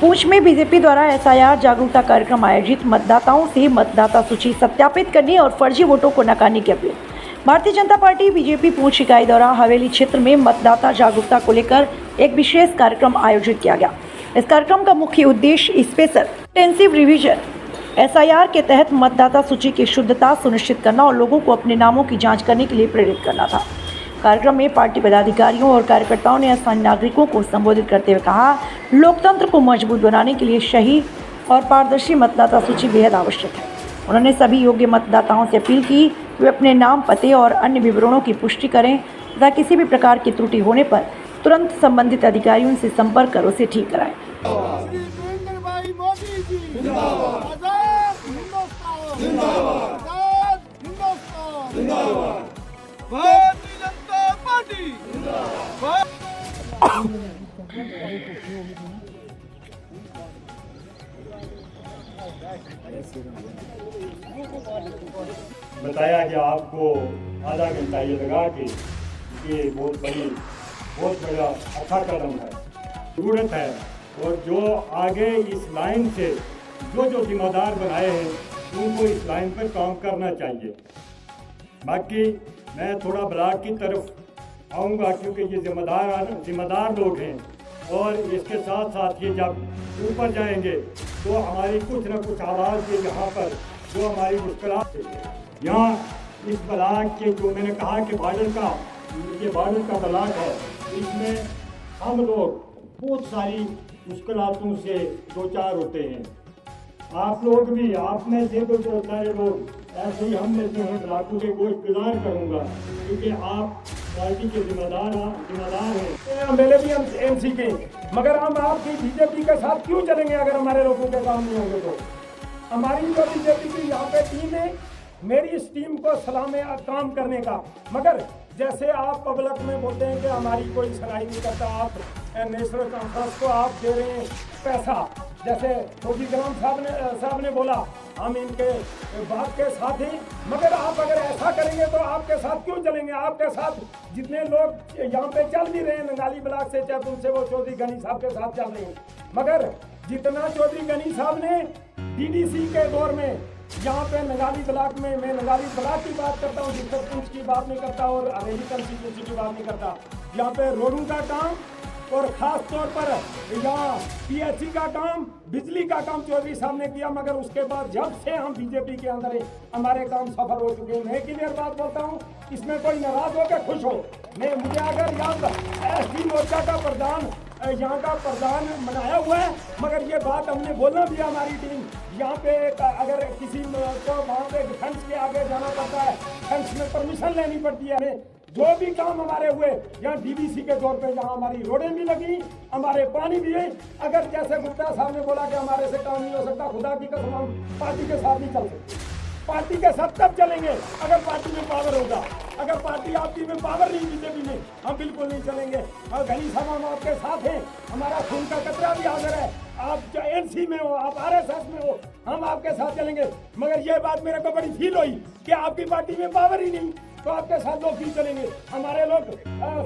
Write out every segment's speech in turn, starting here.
पूंछ में बीजेपी द्वारा एसआईआर जागरूकता कार्यक्रम आयोजित, मतदाताओं से मतदाता सूची सत्यापित करने और फर्जी वोटों को नकारने की appeal. Bharatiya Janata party BJP पूंछ इकाई द्वारा हवेली क्षेत्र में मतदाता जागरूकता को लेकर एक विशेष कार्यक्रम आयोजित किया गया। इस कार्यक्रम का मुख्य उद्देश्य स्पेशल इंटेंसिव रिवीजन एसआईआर के तहत मतदाता सूची की शुद्धता सुनिश्चित करना और लोगों को अपने नामों की जाँच करने के लिए प्रेरित करना था। कार्यक्रम में पार्टी पदाधिकारियों और कार्यकर्ताओं ने स्थानीय नागरिकों को संबोधित करते हुए कहा, लोकतंत्र को मजबूत बनाने के लिए सही और पारदर्शी मतदाता सूची बेहद आवश्यक है। उन्होंने सभी योग्य मतदाताओं से अपील की कि वे अपने नाम, पते और अन्य विवरणों की पुष्टि करें तथा किसी भी प्रकार की त्रुटि होने पर तुरंत संबंधित अधिकारियों से संपर्क कर उसे ठीक कराएं। बताया कि आपको आधा घंटा ये लगा कि ये बहुत बड़ा अच्छा कदम है, जरूरत है। और जो आगे इस लाइन से जो जिम्मेदार बनाए हैं उनको इस लाइन पर काम करना चाहिए। बाकी मैं थोड़ा ब्लॉक की तरफ आऊँगा क्योंकि ये जिम्मेदार लोग हैं और इसके साथ साथ ये जब ऊपर जाएंगे तो हमारी कुछ न कुछ आवाज़ ये यहाँ पर जो हमारी मुश्किलात है यहाँ इस ब्लॉक के जो मैंने कहा कि बॉर्डर का ब्लॉक है, इसमें हम लोग बहुत सारी मुश्किलातों से दो चार होते हैं। आप लोग भी, आप में से तो बहुत सारे लोग ऐसे ही हम में से हैं, ब्लॉकों के गुजार करूँगा क्योंकि आप पार्टी के जिम्मेदार हैं। मेरे भी हम एमसी के, मगर हम आपकी बीजेपी के साथ क्यों चलेंगे अगर हमारे लोगों के काम नहीं होंगे तो? हमारी जो बीजेपी की यहाँ पे टीम है, मेरी इस टीम को सलाम है काम करने का। मगर जैसे आप पब्लिक में बोलते हैं कि हमारी कोई सुनाई नहीं करता, आप नेशनल कॉन्फ्रेंस को आप दे रहे हैं पैसा, जैसे योगी ग्राम साहब ने बोला हम इनके बात के साथ ही, मगर आप अगर ऐसा करेंगे तो आपके साथ क्यों चलेंगे? आपके साथ जितने लोग यहाँ पे चल भी रहे हैं नंगाली ब्लॉक से, चाहे तुमसे वो चौधरी गनी साहब के साथ चल रहे हैं, मगर जितना चौधरी गनी साहब ने डीडीसी के दौर में यहाँ पे नंगाली ब्लॉक में, मैं नंगाली ब्लॉक की बात करता हूँ, जिससे पूंछ की बात नहीं करता और हवेली कंस्टिट्यूंसी की बात नहीं करता, यहाँ पे रोडों का काम और ख़ास तौर पर यहाँ पीएचई का काम, बिजली का काम चौधरी साहब ने किया। मगर उसके बाद जब से हम बीजेपी के अंदर है, हमारे काम सफल हो चुके हैं। मैं क्लियर बात बोलता हूँ, इसमें कोई नाराज होकर खुश हो, मुझे अगर यहाँ एसटी मोर्चा का प्रधान, यहाँ का प्रधान बनाया हुआ है, मगर ये बात हमने बोलना भी, हमारी टीम यहाँ पे अगर किसी को वहाँ पे डिफेंस के आगे जाना पड़ता है, डिफेंस में परमिशन लेनी पड़ती है। जो भी काम हमारे हुए यहाँ डीडीसी के तौर पे, जहाँ हमारी रोडें भी लगी, हमारे पानी भी है। अगर जैसे गुप्ता साहब ने बोला कि हमारे से काम नहीं हो सकता, खुदा की कसम हम पार्टी के साथ नहीं चल सकते। पार्टी के साथ तब चलेंगे अगर पार्टी में पावर होगा। अगर पार्टी आपकी में पावर नहीं, बीजेपी में, हम बिल्कुल नहीं चलेंगे। और गनी साहब हम आपके साथ हैं, हमारा खून का कतरा भी हाजिर है। आप एनसी में हो, आप आरएसएस में हो, हम आपके साथ चलेंगे। मगर ये बात मेरे को बड़ी फील हुई कि आपकी पार्टी में पावर ही नहीं, तो आपके साथ लोग क्यों चलेंगे? हमारे लोग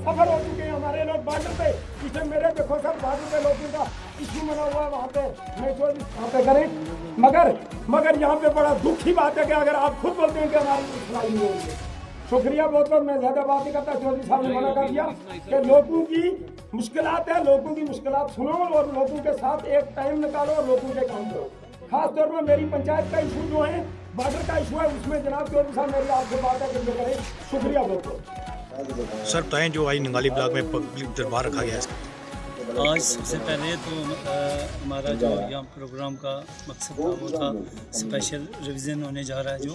सफर हो चुके हैं, हमारे लोग बॉर्डर पे, पीछे मेरे देखो सब बॉर्डर पे लोगों का इशू बना हुआ है वहाँ पे, मैं जो वहाँ पे करें। मगर यहाँ पे बड़ा दुख की बात है कि अगर आप खुद बोलते हैं कि हमारी सुनाई नहीं हो रही है। शुक्रिया बहुत बहुत, मैं ज़्यादा बात नहीं करता। चौधरी साहब ने मना कर दिया कि लोगों की मुश्किलात है, लोगों की मुश्किलात सुनो और लोगों के साथ एक टाइम निकालो और लोगों के काम करो। खास तौर पर मेरी पंचायत का इशू जो है, बॉर्डर का इशू है, उसमें जनाब चौधरी साहब मेरी आपसे बात है कि करें। शुक्रिया बहुत बहुत। सर बताएं, जो आई नंगाली ब्लॉक में पब्लिक दरबार रखा गया है, आज सबसे पहले तो हमारा जो यहाँ प्रोग्राम का मकसद था वो था स्पेशल रिवीजन होने जा रहा है जो,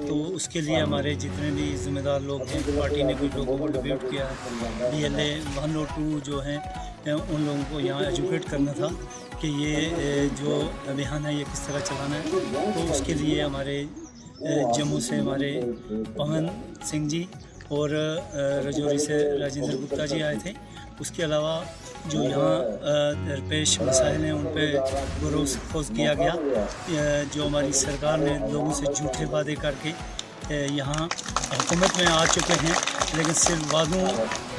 तो उसके लिए हमारे जितने भी जिम्मेदार लोग हैं, पार्टी ने कुछ लोगों को डिप्यूट किया है, DLA 1 और 2 जो हैं उन लोगों को यहाँ एजुकेट करना था कि ये जो अभियान है ये किस तरह चलाना है। तो उसके लिए हमारे जम्मू से हमारे पवन सिंह जी और राजौरी से राजेंद्र गुप्ता जी आए थे। उसके अलावा जो यहाँ दरपेश मसाइल हैं उन पर गौर किया गया। जो हमारी सरकार ने लोगों से झूठे वादे करके यहाँ हुकूमत में आ चुके हैं, लेकिन सिर्फ वादों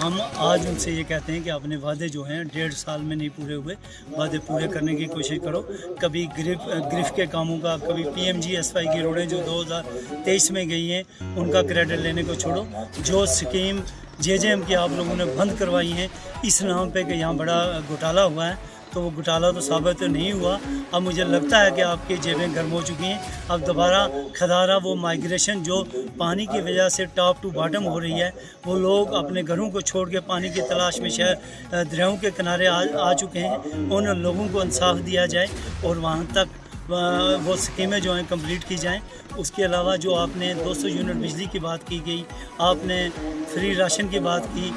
हम आज उनसे ये कहते हैं कि अपने वादे जो हैं 1.5 साल में नहीं पूरे हुए, वादे पूरे करने की कोशिश करो। कभी गिरफ्त के कामों का, कभी PMGSY की रोडें जो 2023 में गई हैं उनका क्रेडिट लेने को छोड़ो। जो स्कीम JJM की आप लोगों ने बंद करवाई हैं इस नाम पे कि यहाँ बड़ा घोटाला हुआ है, तो वो घोटाला तो साबित तो नहीं हुआ। अब मुझे लगता है कि आपकी जेबें गर्म हो चुकी हैं। अब दोबारा खदारा वो माइग्रेशन जो पानी की वजह से टॉप टू बॉटम हो रही है, वो लोग अपने घरों को छोड़ के पानी की तलाश में शहर दरियाओं के किनारे आ चुके हैं। उन लोगों को इंसाफ दिया जाए और वहाँ तक वो स्कीमें जो हैं कंप्लीट की जाएं। उसके अलावा जो आपने 200 यूनिट बिजली की बात की गई, आपने फ्री राशन की बात की,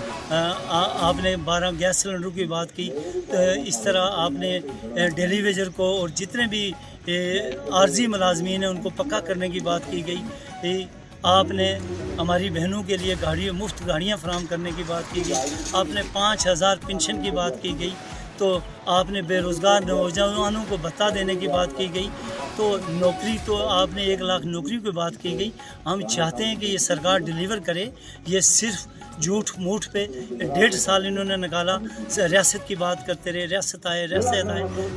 आपने 12 गैस सिलेंडरों की बात की, तो इस तरह आपने डेली वेजर को और जितने भी आर्जी मुलाजमीन हैं उनको पक्का करने की बात की गई। आपने हमारी बहनों के लिए मुफ्त गाड़ियाँ फराहम करने की बात की गई। आपने 5000 पेंशन की बात की गई। तो आपने बेरोज़गार नौजवानों को भत्ता देने की बात की गई। तो नौकरी तो आपने 1 लाख नौकरियों की बात की गई। हम चाहते हैं कि ये सरकार डिलीवर करे। ये सिर्फ झूठ मूठ पे 1.5 साल इन्होंने निकाला। रियासत की बात करते रहे, रियासत आए।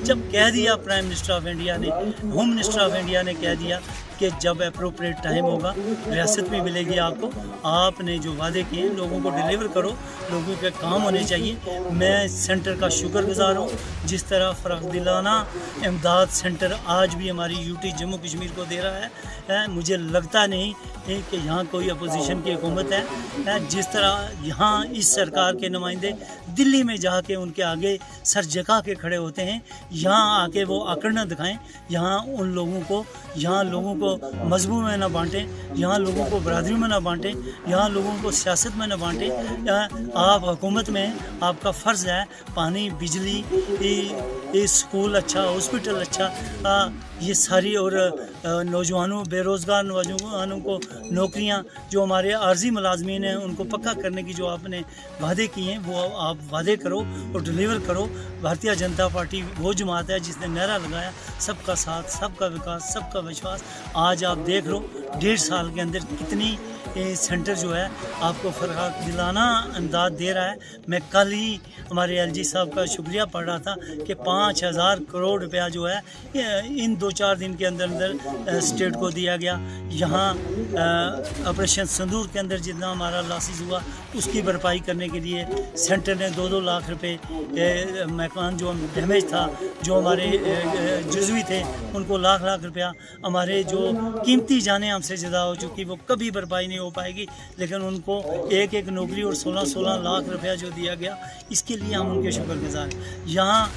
जब कह दिया प्राइम मिनिस्टर ऑफ इंडिया ने, होम मिनिस्टर ऑफ इंडिया ने कह दिया कि जब अप्रोप्रिएट टाइम होगा रियासत भी मिलेगी आपको। आपने जो वादे किए लोगों को डिलीवर करो, लोगों के काम होने चाहिए। मैं सेंटर का शुक्रगुजार हूँ, जिस तरह फ़र्क-दिलाना इमदाद सेंटर आज भी हमारी UT जम्मू कश्मीर को दे रहा है। मुझे लगता नहीं कि यहाँ कोई अपोजिशन की हुकूमत है। जिस तरह यहाँ इस सरकार के नुमाइंदे दिल्ली में जाके उनके आगे सर झुका के खड़े होते हैं, यहाँ आके वो आकड़ न दिखाएं। यहाँ लोगों को मजहबों में न बांटें, यहाँ लोगों को बरादरियों में न बांटें, यहाँ लोगों को सियासत में न बांटें। आप हुकूमत में, आपका फ़र्ज़ है पानी, बिजली, स्कूल अच्छा, हॉस्पिटल अच्छा, ये सारी, और नौजवानों, बेरोज़गार नौजवानों को नौकरियां, जो हमारे आर्जी मुलाजमीन हैं उनको पक्का करने की जो आपने वादे किए हैं वो आप वादे करो और डिलीवर करो। भारतीय जनता पार्टी वो जमात है जिसने नारा लगाया सबका साथ, सबका विकास, सबका विश्वास। आज आप देख लो 1.5 साल के अंदर कितनी सेंटर जो है आपको फ़र्क दिलाना इमदाद दे रहा है। मैं कल ही हमारे LG साहब का शुक्रिया पढ़ रहा था कि 5000 करोड़ रुपया जो है इन 2-4 दिन के अंदर स्टेट को दिया गया। यहाँ ऑपरेशन सिंदूर के अंदर जितना हमारा लॉसेस हुआ उसकी भरपाई करने के लिए सेंटर ने 2-2 लाख रुपए, मकान जो डैमेज था, जो हमारे जुज़वी थे उनको लाख रुपया, हमारे जो कीमती जानें हमसे ज़्यादा हो चुकी वो कभी भरपाई नहीं हो पाएगी, लेकिन उनको एक नौकरी और 16 लाख रुपया जो दिया गया, इसके लिए हम उनके शुक्रगुजार हैं। यहाँ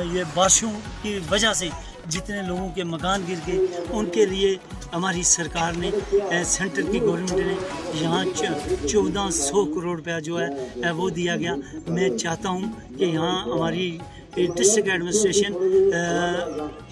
ये बारिशों की वजह से जितने लोगों के मकान गिर गए उनके लिए हमारी सरकार ने, सेंटर की गवर्नमेंट ने यहाँ 1400 करोड़ रुपया जो है वो दिया गया। मैं चाहता हूँ कि यहाँ हमारी डिस्ट्रिक्ट एडमिनिस्ट्रेशन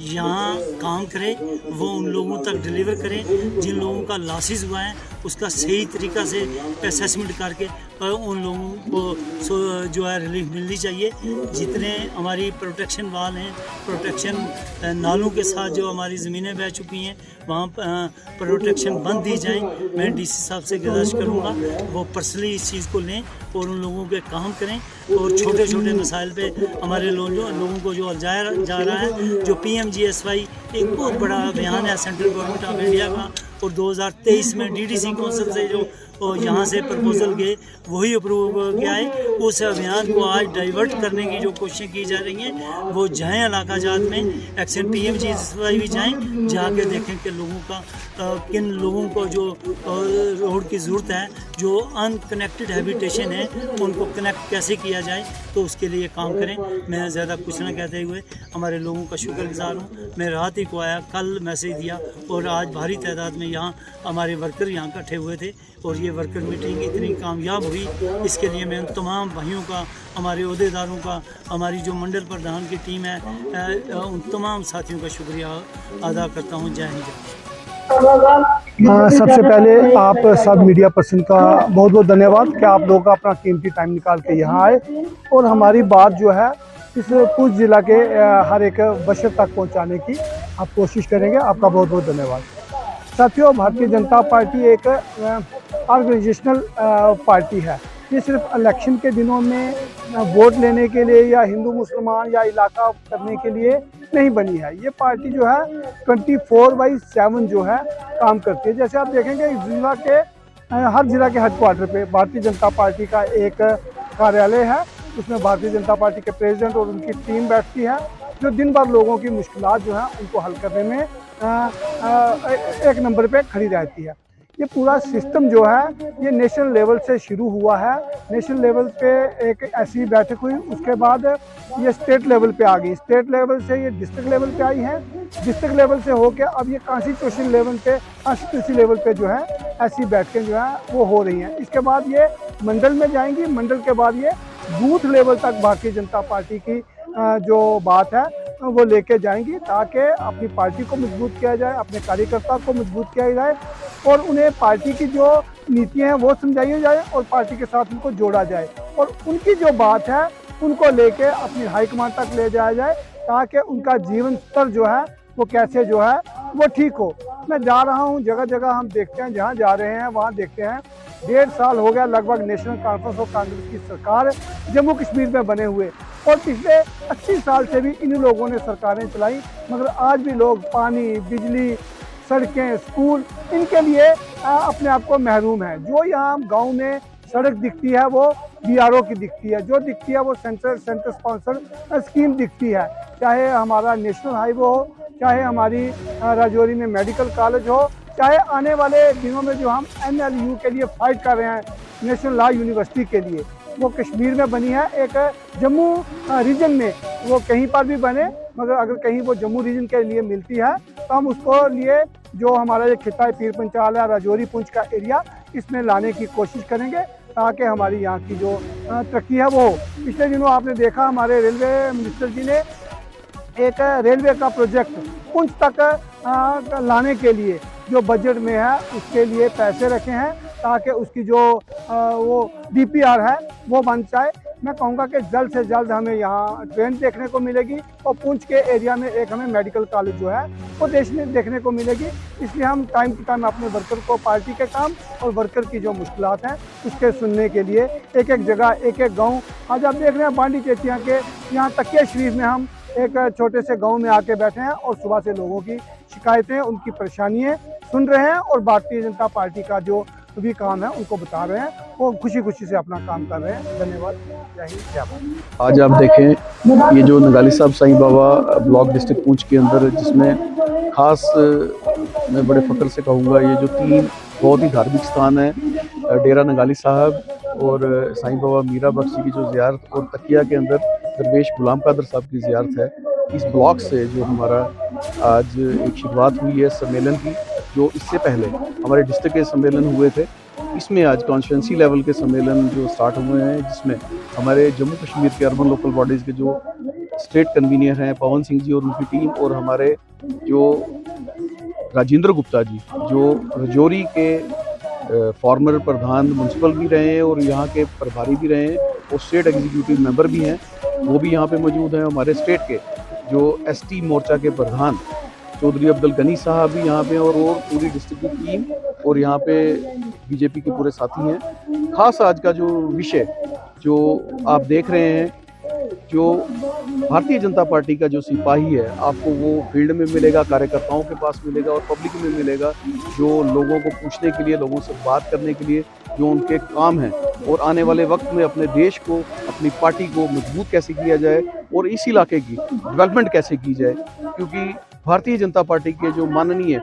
यहाँ काम करे, वो उन लोगों तक डिलीवर करें जिन लोगों का लॉसेस हुआ है, उसका सही तरीक़ा से असेसमेंट करके उन लोगों को जो है रिलीफ मिलनी चाहिए। जितने हमारी प्रोटेक्शन वाल हैं, प्रोटेक्शन नालों के साथ जो हमारी ज़मीनें बह चुकी हैं वहाँ प्रोटेक्शन बंद दी जाए। मैं DC साहब से गुजारिश करूँगा वो पर्सनली इस चीज़ को लें और उन लोगों पे काम करें, और छोटे मसाइल पे हमारे लोगों को जो जा रहा है, जो PMGSY एक बहुत बड़ा अभियान है सेंट्रल गवर्नमेंट ऑफ इंडिया का, और 2023 में DDC काउंसिल से जो यहाँ से प्रपोजल गए वही अप्रूव किया है। उस अभियान को आज डाइवर्ट करने की जो कोशिशें की जा रही हैं वो जाएँ इलाका जात में, एक्शन PMGSY भी जाएँ, जाके देखें कि लोगों का किन लोगों को जो रोड की ज़रूरत है, जो अनकनेक्टेड हैबिटेशन है उनको कनेक्ट कैसे किया जाए, तो उसके लिए काम करें। मैं ज़्यादा कुछ ना कहते हुए हमारे लोगों का शुक्रगुजार हूँ। मैं रात ही को आया, कल मैसेज दिया, और आज भारी तादाद में यहाँ हमारे वर्कर यहाँ इकट्ठे हुए थे और ये वर्कर मीटिंग इतनी कामयाब हुई। इसके लिए मैं उन तमाम भाइयों का, हमारे अहदेदारों का, हमारी जो मंडल प्रधान की टीम है, उन तमाम साथियों का शुक्रिया अदा करता हूँ। जय हिंद। सबसे पहले आप सब मीडिया पर्सन का बहुत बहुत धन्यवाद कि आप लोग अपना कीमती टाइम निकाल के यहाँ आए और हमारी बात जो है इस पूंछ जिला के हर एक बशर तक पहुँचाने की आप कोशिश करेंगे। आपका बहुत बहुत धन्यवाद। साथियों, भारतीय जनता पार्टी एक ऑर्गेनाइजेशनल पार्टी है। ये सिर्फ इलेक्शन के दिनों में वोट लेने के लिए या हिंदू मुसलमान या इलाका करने के लिए नहीं बनी है। ये पार्टी जो है 24/7 जो है काम करती है। जैसे आप देखेंगे जिला के हर जिला के हेडक्वार्टर पे भारतीय जनता पार्टी का एक कार्यालय है। उसमें भारतीय जनता पार्टी के प्रेसिडेंट और उनकी टीम बैठती है, जो दिन भर लोगों की मुश्किलात जो हैं उनको हल करने में एक नंबर पे खड़ी रहती है। ये पूरा सिस्टम जो है ये नेशनल लेवल से शुरू हुआ है। नेशनल लेवल पे एक ऐसी बैठक हुई, उसके बाद ये स्टेट लेवल पे आ गई, स्टेट लेवल से ये डिस्ट्रिक्ट लेवल पे आई है, डिस्ट्रिक्ट लेवल से होकर अब ये कॉन्स्टिट्यूशन लेवल पे जो है ऐसी बैठकें जो है वो हो रही हैं। इसके बाद ये मंडल में जाएंगी, मंडल के बाद ये बूथ लेवल तक भारतीय जनता पार्टी की जो बात है वो लेके जाएंगी, ताकि अपनी पार्टी को मजबूत किया जाए, अपने कार्यकर्ता को मजबूत किया जाए और उन्हें पार्टी की जो नीतियां हैं वो समझाई जाए और पार्टी के साथ उनको जोड़ा जाए और उनकी जो बात है उनको लेके अपनी हाईकमान तक ले जाया जाए, ताकि उनका जीवन स्तर जो है वो कैसे जो है वो ठीक हो। मैं जा रहा हूँ जगह जगह, हम देखते हैं जहाँ जा रहे हैं वहाँ देखते हैं 1.5 साल हो गया लगभग नेशनल कॉन्फ्रेंस और कांग्रेस की सरकार जम्मू कश्मीर में बने हुए, और पिछले 80 साल से भी इन लोगों ने सरकारें चलाई, मगर आज भी लोग पानी, बिजली, सड़कें, स्कूल इनके लिए अपने आप को महरूम है। जो यहाँ गांव में सड़क दिखती है वो BRO की दिखती है, जो दिखती है वो सेंटर स्पॉन्सर स्कीम दिखती है, चाहे हमारा नेशनल हाईवे हो, चाहे हमारी राजौरी में मेडिकल कॉलेज हो, चाहे आने वाले दिनों में जो हम NLU के लिए फाइट कर रहे हैं, नेशनल लॉ यूनिवर्सिटी के लिए, वो कश्मीर में बनी है। एक जम्मू रीजन में वो कहीं पर भी बने, मगर अगर कहीं वो जम्मू रीजन के लिए मिलती है तो हम उसको लिए जो हमारा ये खिता है पीर पंचाल है, राजौरी पुंछ का एरिया, इसमें लाने की कोशिश करेंगे ताकि हमारी यहाँ की जो तरक्की है वो हो। पिछले दिनों आपने देखा हमारे रेलवे मिनिस्टर जी ने एक रेलवे का प्रोजेक्ट पुंछ तक लाने के लिए जो बजट में है उसके लिए पैसे रखे हैं, ताकि उसकी जो वो DPR है वो बन जाए। मैं कहूँगा कि जल्द से जल्द हमें यहाँ ट्रेन देखने को मिलेगी और पुंछ के एरिया में एक हमें मेडिकल कॉलेज जो है वो देखने को मिलेगी। इसलिए हम टाइम टू टाइम अपने वर्कर को पार्टी के काम और वर्कर की जो मुश्किलात हैं उसके सुनने के लिए एक एक जगह, एक एक गाँव, आज आप देख रहे हैं बांडी चेतिया के यहाँ तकिया शरीफ में हम एक छोटे से गांव में आके बैठे हैं और सुबह से लोगों की शिकायतें, उनकी परेशानियां सुन रहे हैं और भारतीय जनता पार्टी का जो भी काम है उनको बता रहे हैं, वो खुशी खुशी से अपना काम कर रहे हैं। धन्यवाद, जय हिंद, जय भारत। आज आप देखें ये जो नगाली साहब साईं बाबा ब्लॉक डिस्ट्रिक्ट पुंछ के अंदर, जिसमें खास मैं बड़े फ़ख्र से कहूँगा ये जो 3 बहुत ही धार्मिक स्थान है, डेरा नगाली साहब और साईं बाबा मीरा बख्शी की जो ज़ियारत और तकिया के अंदर दरवेश गुलाम कादर साहब की ज़ियारत है, इस ब्लॉक से जो हमारा आज एक शुरुआत हुई है सम्मेलन की, जो इससे पहले हमारे डिस्ट्रिक्ट के सम्मेलन हुए थे, इसमें आज कॉन्स्टिट्यूंसी लेवल के सम्मेलन जो स्टार्ट हुए हैं, जिसमें हमारे जम्मू कश्मीर के अर्बन लोकल बॉडीज़ के जो स्टेट कन्वीनियर हैं पवन सिंह जी और उनकी टीम, और हमारे जो राजेंद्र गुप्ता जी जो राजौरी के फॉर्मर प्रधान म्यूनसिपल भी रहे हैं और यहाँ के प्रभारी भी रहे हैं और स्टेट एग्जीक्यूटिव मेंबर भी हैं, वो भी यहाँ पे मौजूद हैं। हमारे स्टेट के जो ST मोर्चा के प्रधान चौधरी अब्दुल गनी साहब भी यहाँ पे और पूरी डिस्ट्रिक्ट की टीम और यहाँ पे BJP के पूरे साथी हैं। खास आज का जो विषय जो आप देख रहे हैं, जो भारतीय जनता पार्टी का जो सिपाही है आपको वो फील्ड में मिलेगा, कार्यकर्ताओं के पास मिलेगा और पब्लिक में मिलेगा, जो लोगों को पूछने के लिए, लोगों से बात करने के लिए जो उनके काम हैं और आने वाले वक्त में अपने देश को, अपनी पार्टी को मजबूत कैसे किया जाए और इस इलाके की डेवलपमेंट कैसे की जाए। क्योंकि भारतीय जनता पार्टी के जो माननीय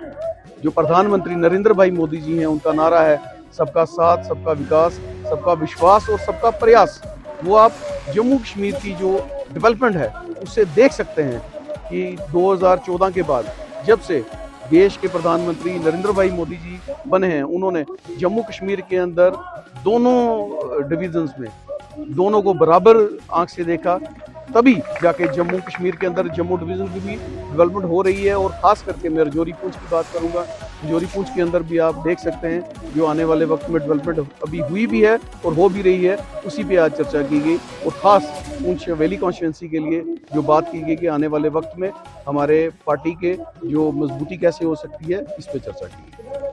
जो प्रधानमंत्री नरेंद्र भाई मोदी जी हैं, उनका नारा है सबका साथ, सबका विकास, सबका विश्वास और सबका प्रयास। वो आप जम्मू कश्मीर की जो डेवलपमेंट है उससे देख सकते हैं कि 2014 के बाद जब से देश के प्रधानमंत्री नरेंद्र भाई मोदी जी बने हैं, उन्होंने जम्मू कश्मीर के अंदर दोनों डिविजन्स में दोनों को बराबर आंख से देखा। तभी जाके जम्मू कश्मीर के अंदर जम्मू डिवीज़न की भी डेवलपमेंट हो रही है। और ख़ास करके मैं रजौरी पूंछ की बात करूँगा, रजौरी पूंछ के अंदर भी आप देख सकते हैं जो आने वाले वक्त में डेवलपमेंट अभी हुई भी है और हो भी रही है, उसी पे आज चर्चा की गई। और ख़ास पूंछ वैली कॉन्स्टिट्यूंसी के लिए जो बात की गई कि आने वाले वक्त में हमारे पार्टी के जो मजबूती कैसे हो सकती है, इस पर चर्चा की गई।